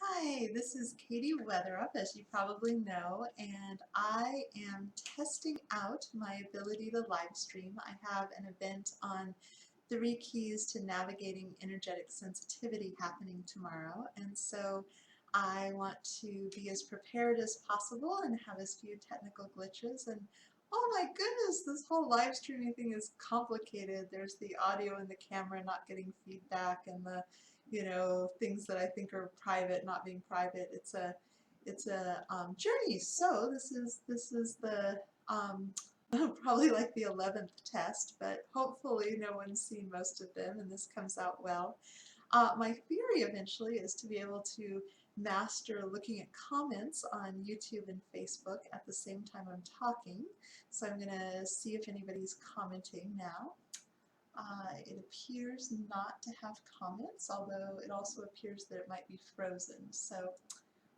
Hi, this is Katie Weatherup, as you probably know, and I am testing out my ability to live stream. I have an event on 3 keys to navigating energetic sensitivity happening tomorrow, and so I want to be as prepared as possible and have as few technical glitches. And oh my goodness, this whole live streaming thing is complicated. There's the audio and the camera not getting feedback, and the things that I think are private not being private. It's a journey. So this is the probably like the 11th test, but hopefully no one's seen most of them and this comes out well. My theory eventually is to be able to master looking at comments on YouTube and Facebook at the same time I'm talking. So I'm going to see if anybody's commenting now. It appears not to have comments, although it also appears that it might be frozen. So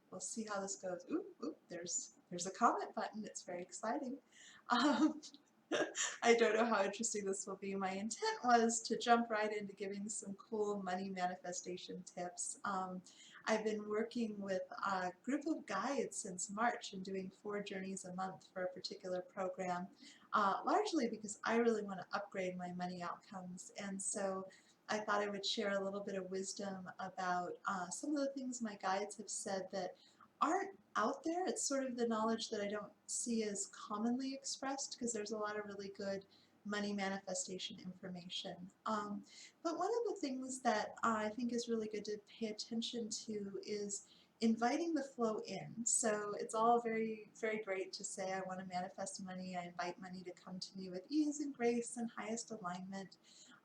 we'll see how this goes. Oop, there's a comment button. It's very exciting. Um, I don't know how interesting this will be. My intent was to jump right into giving some cool money manifestation tips. I've been working with a group of guides since March and doing 4 journeys a month for a particular program, largely because I really want to upgrade my money outcomes. And so I thought I would share a little bit of wisdom about some of the things my guides have said that aren't out there. It's sort of the knowledge that I don't see as commonly expressed because there's a lot of really good money manifestation information. But one of the things that I think is really good to pay attention to is inviting the flow in. So it's all very, very great to say I want to manifest money, I invite money to come to me with ease and grace and highest alignment.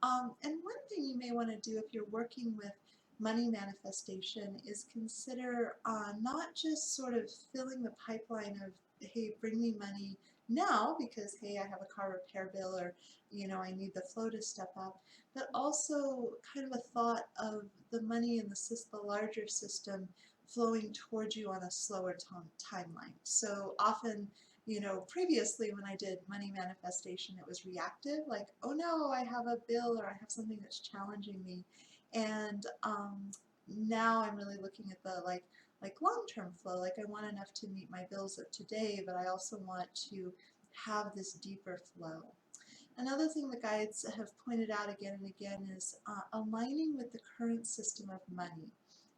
And one thing you may want to do if you're working with money manifestation is consider not just sort of filling the pipeline of, hey, bring me money now because, hey, I have a car repair bill, or, I need the flow to step up, but also kind of a thought of the money in the larger system flowing towards you on a slower timeline. So often, previously when I did money manifestation, it was reactive, like, oh no, I have a bill or I have something that's challenging me. And now I'm really looking at the like long-term flow. Like I want enough to meet my bills of today, but I also want to have this deeper flow. Another thing the guides have pointed out again and again is aligning with the current system of money.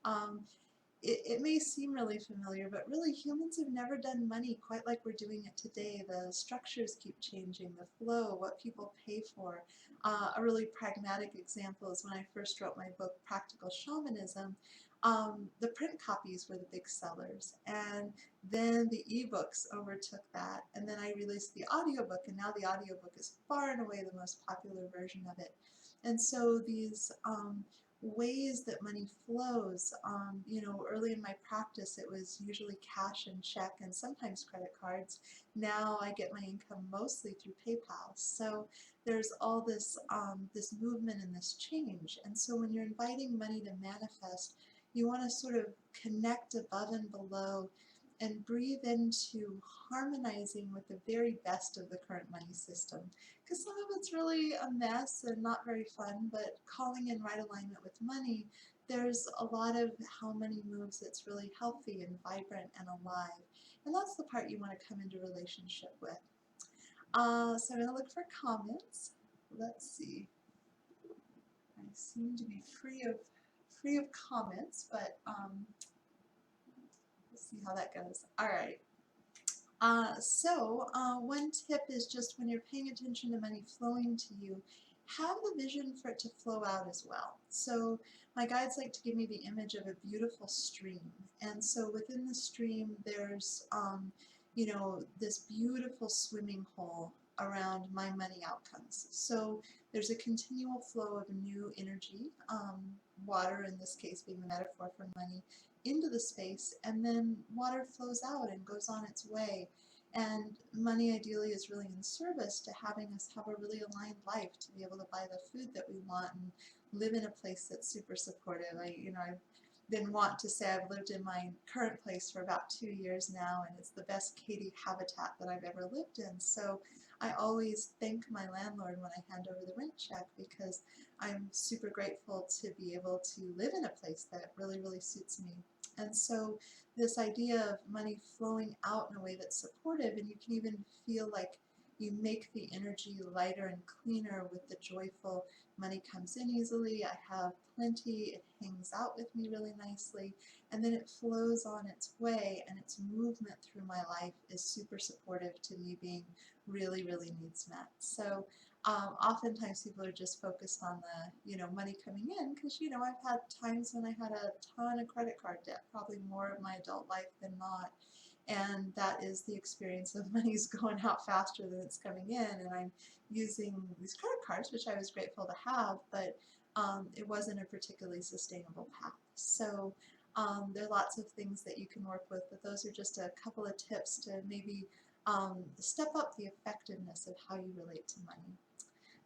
Um, it may seem really familiar, but really humans have never done money quite like we're doing it today. The structures keep changing, the flow, what people pay for. A really pragmatic example is when I first wrote my book, Practical Shamanism, the print copies were the big sellers, and then the ebooks overtook that, and then I released the audiobook, and now the audiobook is far and away the most popular version of it. And so these ways that money flows. Early in my practice, it was usually cash and check and sometimes credit cards. Now I get my income mostly through PayPal. So there's all this this movement and this change. And so when you're inviting money to manifest, you want to sort of connect above and below and breathe into harmonizing with the very best of the current money system. Because some of it's really a mess and not very fun, but calling in right alignment with money, there's a lot of how money moves that's really healthy and vibrant and alive. And that's the part you want to come into relationship with. So I'm going to look for comments. Let's see. I seem to be free of comments, but let's see how that goes. All right. One tip is just when you're paying attention to money flowing to you, have the vision for it to flow out as well. So my guides like to give me the image of a beautiful stream. And so within the stream, there's, this beautiful swimming hole around my money outcomes. So there's a continual flow of new energy, water in this case being the metaphor for money, into the space, and then water flows out and goes on its way. And money ideally is really in service to having us have a really aligned life, to be able to buy the food that we want and live in a place that's super supportive. I've been want to say I've lived in my current place for about 2 years now, and it's the best Katie habitat that I've ever lived in. So I always thank my landlord when I hand over the rent check, because I'm super grateful to be able to live in a place that really, really suits me. And so this idea of money flowing out in a way that's supportive, and you can even feel like you make the energy lighter and cleaner with the joyful money comes in easily, I have plenty, it hangs out with me really nicely, and then it flows on its way, and its movement through my life is super supportive to me being really, really needs met. So oftentimes people are just focused on the, money coming in, because, I've had times when I had a ton of credit card debt, probably more of my adult life than not. And that is the experience of money's going out faster than it's coming in, and I'm using these credit cards, which I was grateful to have, but it wasn't a particularly sustainable path. So there are lots of things that you can work with, but those are just a couple of tips to maybe step up the effectiveness of how you relate to money.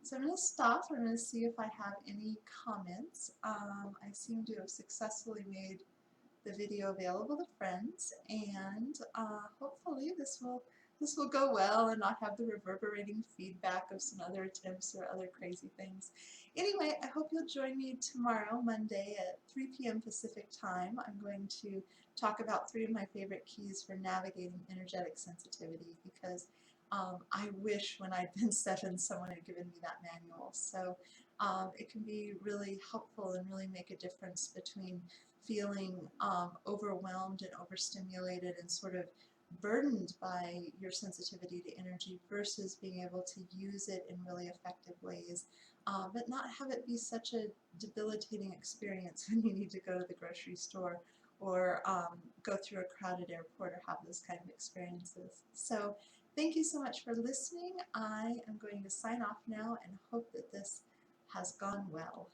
So I'm going to stop. I'm going to see if I have any comments. I seem to have successfully made the video available to friends, and hopefully this will go well and not have the reverberating feedback of some other attempts or other crazy things. Anyway, I hope you'll join me tomorrow, Monday at 3 p.m. Pacific time. I'm going to talk about 3 of my favorite keys for navigating energetic sensitivity, because I wish when I'd been 7 someone had given me that manual. So it can be really helpful and really make a difference between feeling overwhelmed and overstimulated and sort of burdened by your sensitivity to energy, versus being able to use it in really effective ways, but not have it be such a debilitating experience when you need to go to the grocery store or go through a crowded airport or have those kind of experiences. So thank you so much for listening. I am going to sign off now and hope that this has gone well.